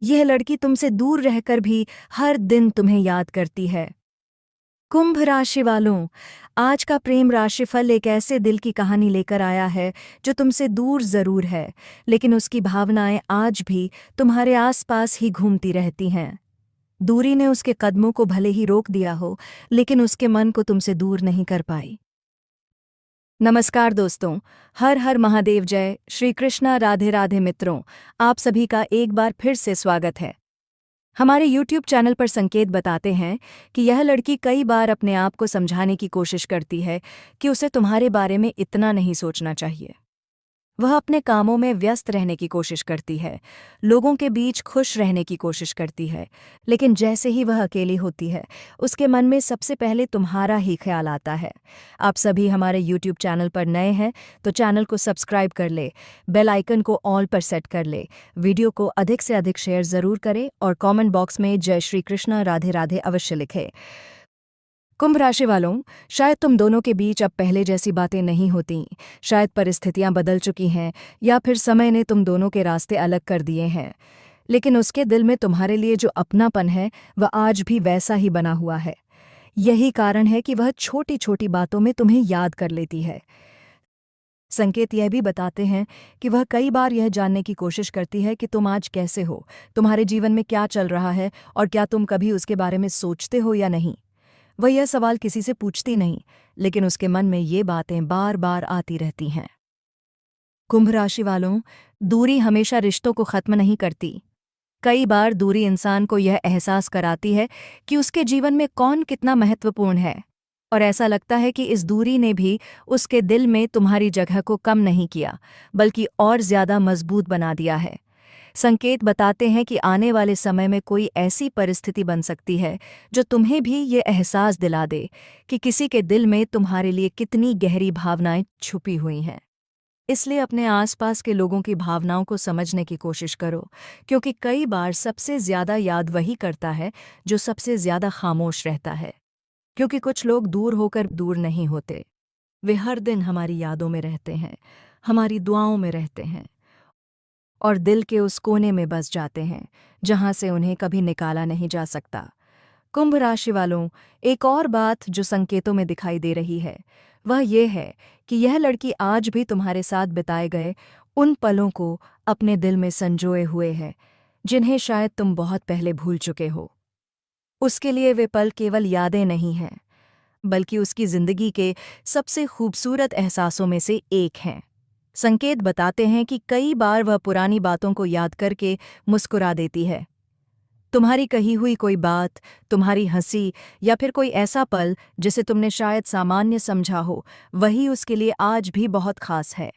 यह लड़की तुमसे दूर रहकर भी हर दिन तुम्हें याद करती है। कुंभ राशि वालों, आज का प्रेम राशिफल एक ऐसे दिल की कहानी लेकर आया है जो तुमसे दूर जरूर है, लेकिन उसकी भावनाएं आज भी तुम्हारे आसपास ही घूमती रहती हैं। दूरी ने उसके कदमों को भले ही रोक दिया हो, लेकिन उसके मन को तुमसे दूर नहीं कर पाई। नमस्कार दोस्तों, हर हर महादेव जय श्री कृष्णा राधे राधे मित्रों, आप सभी का एक बार फिर से स्वागत है। हमारे YouTube चैनल पर संकेत बताते हैं कि यह लड़की कई बार अपने आप को समझाने की कोशिश करती है कि उसे तुम्हारे बारे में इतना नहीं सोचना चाहिए। वह अपने कामों में व्यस्त रहने की कोशिश करती है, लोगों के बीच खुश रहने की कोशिश करती है, लेकिन जैसे ही वह अकेली होती है, उसके मन में सबसे पहले तुम्हारा ही ख्याल आता है। आप सभी हमारे YouTube चैनल पर नए हैं तो चैनल को सब्सक्राइब कर ले, बेल आइकन को ऑल पर सेट कर ले, वीडियो को अधिक से अधिक शेयर ज़रूर करें और कमेंट बॉक्स में जय श्री कृष्णा राधे राधे अवश्य लिखें। कुंभ राशि वालों, शायद तुम दोनों के बीच अब पहले जैसी बातें नहीं होती, शायद परिस्थितियां बदल चुकी हैं या फिर समय ने तुम दोनों के रास्ते अलग कर दिए हैं, लेकिन उसके दिल में तुम्हारे लिए जो अपनापन है वह आज भी वैसा ही बना हुआ है। यही कारण है कि वह छोटी छोटी बातों में तुम्हें याद कर लेती है। संकेत यह भी बताते हैं कि वह कई बार यह जानने की कोशिश करती है कि तुम आज कैसे हो, तुम्हारे जीवन में क्या चल रहा है और क्या तुम कभी उसके बारे में सोचते हो या नहीं। वह यह सवाल किसी से पूछती नहीं, लेकिन उसके मन में ये बातें बार बार आती रहती हैं। कुंभ राशि वालों, दूरी हमेशा रिश्तों को खत्म नहीं करती। कई बार दूरी इंसान को यह एहसास कराती है कि उसके जीवन में कौन कितना महत्वपूर्ण है, और ऐसा लगता है कि इस दूरी ने भी उसके दिल में तुम्हारी जगह को कम नहीं किया, बल्कि और ज्यादा मजबूत बना दिया है। संकेत बताते हैं कि आने वाले समय में कोई ऐसी परिस्थिति बन सकती है जो तुम्हें भी ये एहसास दिला दे कि किसी के दिल में तुम्हारे लिए कितनी गहरी भावनाएं छुपी हुई हैं। इसलिए अपने आसपास के लोगों की भावनाओं को समझने की कोशिश करो, क्योंकि कई बार सबसे ज्यादा याद वही करता है जो सबसे ज्यादा खामोश रहता है। क्योंकि कुछ लोग दूर होकर दूर नहीं होते, वे हर दिन हमारी यादों में रहते हैं, हमारी दुआओं में रहते हैं और दिल के उस कोने में बस जाते हैं जहां से उन्हें कभी निकाला नहीं जा सकता। कुंभ राशि वालों, एक और बात जो संकेतों में दिखाई दे रही है वह ये है कि यह लड़की आज भी तुम्हारे साथ बिताए गए उन पलों को अपने दिल में संजोए हुए है जिन्हें शायद तुम बहुत पहले भूल चुके हो। उसके लिए वे पल केवल यादें नहीं हैं, बल्कि उसकी जिंदगी के सबसे खूबसूरत एहसासों में से एक हैं। संकेत बताते हैं कि कई बार वह पुरानी बातों को याद करके मुस्कुरा देती है। तुम्हारी कही हुई कोई बात, तुम्हारी हंसी या फिर कोई ऐसा पल जिसे तुमने शायद सामान्य समझा हो, वही उसके लिए आज भी बहुत खास है।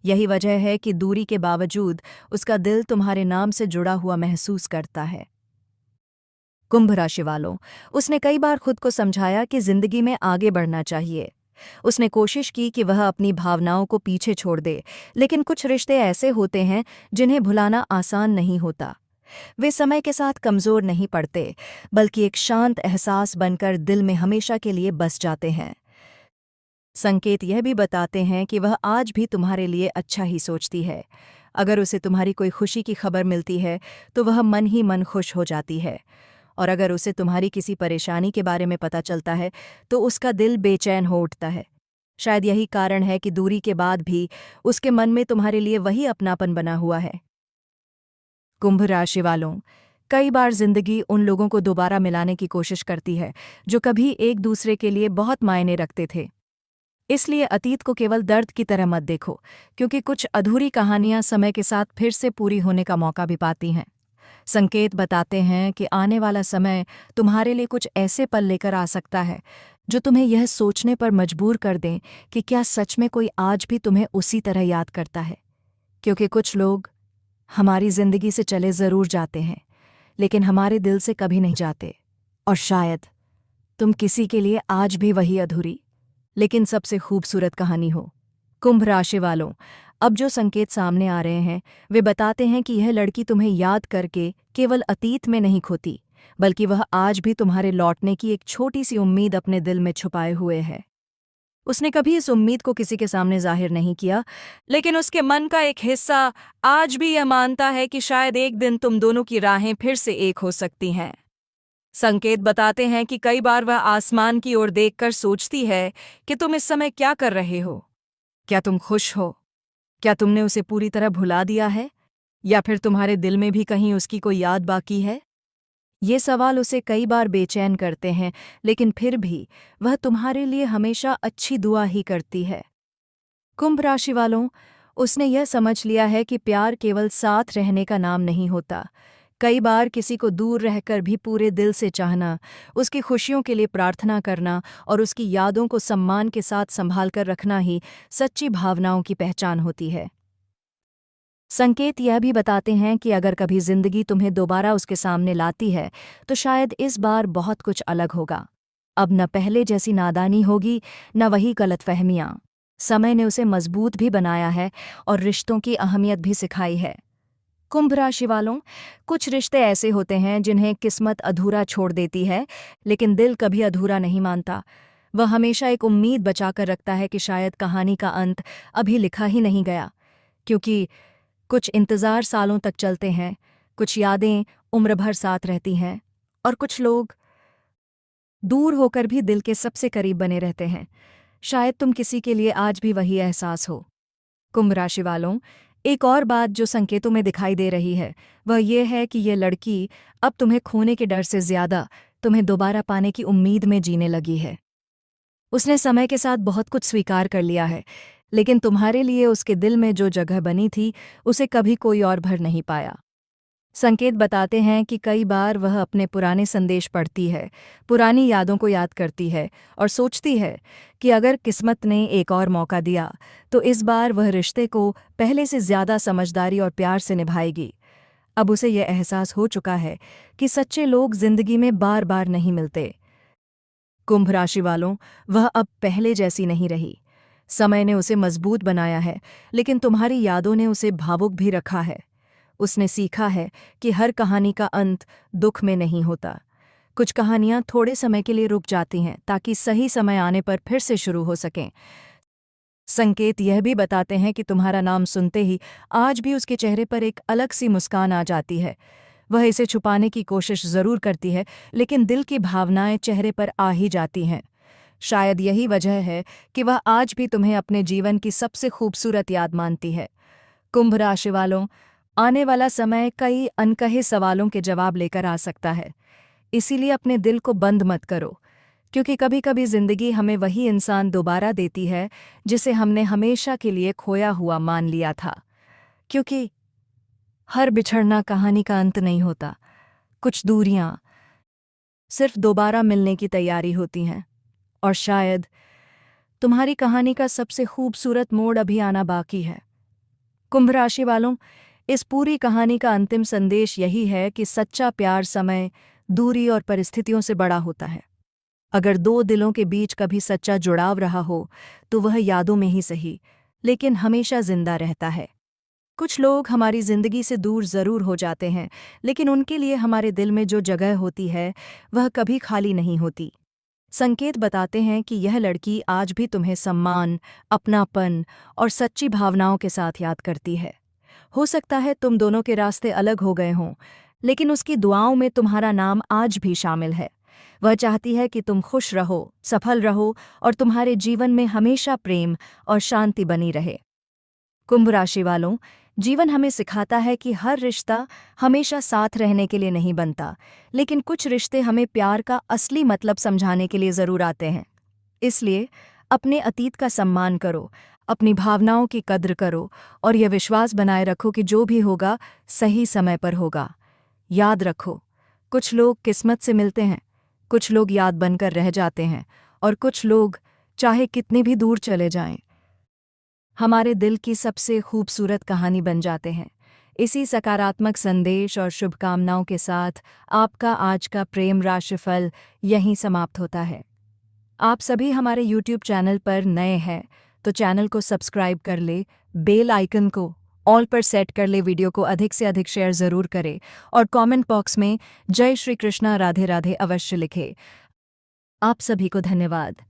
यही वजह है कि दूरी के बावजूद उसका दिल तुम्हारे नाम से जुड़ा हुआ महसूस करता है। कुंभ राशि वालों, उसने कई बार खुद को समझाया कि जिंदगी में आगे बढ़ना चाहिए। उसने कोशिश की कि वह अपनी भावनाओं को पीछे छोड़ दे, लेकिन कुछ रिश्ते ऐसे होते हैं जिन्हें भुलाना आसान नहीं होता। वे समय के साथ कमजोर नहीं पड़ते, बल्कि एक शांत एहसास बनकर दिल में हमेशा के लिए बस जाते हैं। संकेत यह भी बताते हैं कि वह आज भी तुम्हारे लिए अच्छा ही सोचती है। अगर उसे तुम्हारी कोई खुशी की खबर मिलती है तो वह मन ही मन खुश हो जाती है, और अगर उसे तुम्हारी किसी परेशानी के बारे में पता चलता है तो उसका दिल बेचैन हो उठता है। शायद यही कारण है कि दूरी के बाद भी उसके मन में तुम्हारे लिए वही अपनापन बना हुआ है। कुंभ राशि वालों, कई बार जिंदगी उन लोगों को दोबारा मिलाने की कोशिश करती है जो कभी एक दूसरे के लिए बहुत मायने रखते थे। इसलिए अतीत को केवल दर्द की तरह मत देखो, क्योंकि कुछ अधूरी कहानियां समय के साथ फिर से पूरी होने का मौका भी पाती हैं। संकेत बताते हैं कि आने वाला समय तुम्हारे लिए कुछ ऐसे पल लेकर आ सकता है जो तुम्हें यह सोचने पर मजबूर कर दें कि क्या सच में कोई आज भी तुम्हें उसी तरह याद करता है। क्योंकि कुछ लोग हमारी जिंदगी से चले जरूर जाते हैं, लेकिन हमारे दिल से कभी नहीं जाते। और शायद तुम किसी के लिए आज भी वही अधूरी लेकिन सबसे खूबसूरत कहानी हो। कुंभ राशि वालों, अब जो संकेत सामने आ रहे हैं वे बताते हैं कि यह लड़की तुम्हें याद करके केवल अतीत में नहीं खोती, बल्कि वह आज भी तुम्हारे लौटने की एक छोटी सी उम्मीद अपने दिल में छुपाए हुए है। उसने कभी इस उम्मीद को किसी के सामने जाहिर नहीं किया, लेकिन उसके मन का एक हिस्सा आज भी यह मानता है कि शायद एक दिन तुम दोनों की राहें फिर से एक हो सकती हैं। संकेत बताते हैं कि कई बार वह आसमान की ओर देखकर सोचती है कि तुम इस समय क्या कर रहे हो। क्या तुम खुश हो? क्या तुमने उसे पूरी तरह भुला दिया है, या फिर तुम्हारे दिल में भी कहीं उसकी कोई याद बाकी है? ये सवाल उसे कई बार बेचैन करते हैं, लेकिन फिर भी वह तुम्हारे लिए हमेशा अच्छी दुआ ही करती है। कुंभ राशि वालों, उसने यह समझ लिया है कि प्यार केवल साथ रहने का नाम नहीं होता। कई बार किसी को दूर रहकर भी पूरे दिल से चाहना, उसकी खुशियों के लिए प्रार्थना करना और उसकी यादों को सम्मान के साथ संभाल कर रखना ही सच्ची भावनाओं की पहचान होती है। संकेत यह भी बताते हैं कि अगर कभी जिंदगी तुम्हें दोबारा उसके सामने लाती है, तो शायद इस बार बहुत कुछ अलग होगा। अब न पहले जैसी नादानी होगी, न वही गलतफहमियां। समय ने उसे मजबूत भी बनाया है और रिश्तों की अहमियत भी सिखाई है। कुंभ राशि वालों, कुछ रिश्ते ऐसे होते हैं जिन्हें किस्मत अधूरा छोड़ देती है, लेकिन दिल कभी अधूरा नहीं मानता। वह हमेशा एक उम्मीद बचाकर रखता है कि शायद कहानी का अंत अभी लिखा ही नहीं गया, क्योंकि कुछ इंतज़ार सालों तक चलते हैं, कुछ यादें उम्र भर साथ रहती हैं, और कुछ लोग दूर होकर भी दिल के सबसे करीब बने रहते हैं। शायद तुम किसी के लिए आज भी वही एहसास हो। कुंभ राशि वालों, एक और बात जो संकेतों में दिखाई दे रही है, वह यह है कि ये लड़की अब तुम्हें खोने के डर से ज्यादा तुम्हें दोबारा पाने की उम्मीद में जीने लगी है। उसने समय के साथ बहुत कुछ स्वीकार कर लिया है, लेकिन तुम्हारे लिए उसके दिल में जो जगह बनी थी, उसे कभी कोई और भर नहीं पाया। संकेत बताते हैं कि कई बार वह अपने पुराने संदेश पढ़ती है, पुरानी यादों को याद करती है और सोचती है कि अगर किस्मत ने एक और मौका दिया, तो इस बार वह रिश्ते को पहले से ज्यादा समझदारी और प्यार से निभाएगी। अब उसे यह एहसास हो चुका है कि सच्चे लोग जिंदगी में बार बार नहीं मिलते। कुंभ राशि वालों, वह अब पहले जैसी नहीं रही। समय ने उसे मजबूत बनाया है, लेकिन तुम्हारी यादों ने उसे भावुक भी रखा है। उसने सीखा है कि हर कहानी का अंत दुख में नहीं होता। कुछ कहानियां थोड़े समय के लिए रुक जाती हैं ताकि सही समय आने पर फिर से शुरू हो सकें। संकेत यह भी बताते हैं कि तुम्हारा नाम सुनते ही आज भी उसके चेहरे पर एक अलग सी मुस्कान आ जाती है। वह इसे छुपाने की कोशिश जरूर करती है, लेकिन दिल की भावनाएं चेहरे पर आ ही जाती हैं। शायद यही वजह है कि वह आज भी तुम्हें अपने जीवन की सबसे खूबसूरत याद मानती है। कुंभ राशि वालों, आने वाला समय कई अनकहे सवालों के जवाब लेकर आ सकता है। इसीलिए अपने दिल को बंद मत करो, क्योंकि कभी कभी जिंदगी हमें वही इंसान दोबारा देती है जिसे हमने हमेशा के लिए खोया हुआ मान लिया था। क्योंकि हर बिछड़ना कहानी का अंत नहीं होता। कुछ दूरियां सिर्फ दोबारा मिलने की तैयारी होती हैं, और शायद तुम्हारी कहानी का सबसे खूबसूरत मोड़ अभी आना बाकी है। कुंभ राशि वालों, इस पूरी कहानी का अंतिम संदेश यही है कि सच्चा प्यार समय, दूरी और परिस्थितियों से बड़ा होता है। अगर दो दिलों के बीच कभी सच्चा जुड़ाव रहा हो, तो वह यादों में ही सही, लेकिन हमेशा जिंदा रहता है। कुछ लोग हमारी जिंदगी से दूर जरूर हो जाते हैं, लेकिन उनके लिए हमारे दिल में जो जगह होती है, वह कभी खाली नहीं होती। संकेत बताते हैं कि यह लड़की आज भी तुम्हें सम्मान, अपनापन और सच्ची भावनाओं के साथ याद करती है। हो सकता है तुम दोनों के रास्ते अलग हो गए हों, लेकिन उसकी दुआओं में तुम्हारा नाम आज भी शामिल है। वह चाहती है कि तुम खुश रहो, सफल रहो और तुम्हारे जीवन में हमेशा प्रेम और शांति बनी रहे। कुंभ राशि वालों, जीवन हमें सिखाता है कि हर रिश्ता हमेशा साथ रहने के लिए नहीं बनता, लेकिन कुछ रिश्ते हमें प्यार का असली मतलब समझाने के लिए ज़रूर आते हैं। इसलिए अपने अतीत का सम्मान करो, अपनी भावनाओं की कद्र करो और यह विश्वास बनाए रखो कि जो भी होगा सही समय पर होगा। याद रखो, कुछ लोग किस्मत से मिलते हैं, कुछ लोग याद बनकर रह जाते हैं, और कुछ लोग चाहे कितने भी दूर चले जाएं, हमारे दिल की सबसे खूबसूरत कहानी बन जाते हैं। इसी सकारात्मक संदेश और शुभकामनाओं के साथ आपका आज का प्रेम राशिफल यहीं समाप्त होता है। आप सभी हमारे YouTube चैनल पर नए हैं तो चैनल को सब्सक्राइब कर ले, बेल आइकन को ऑल पर सेट कर ले, वीडियो को अधिक से अधिक शेयर ज़रूर करें और कमेंट बॉक्स में जय श्री कृष्णा राधे राधे अवश्य लिखें। आप सभी को धन्यवाद।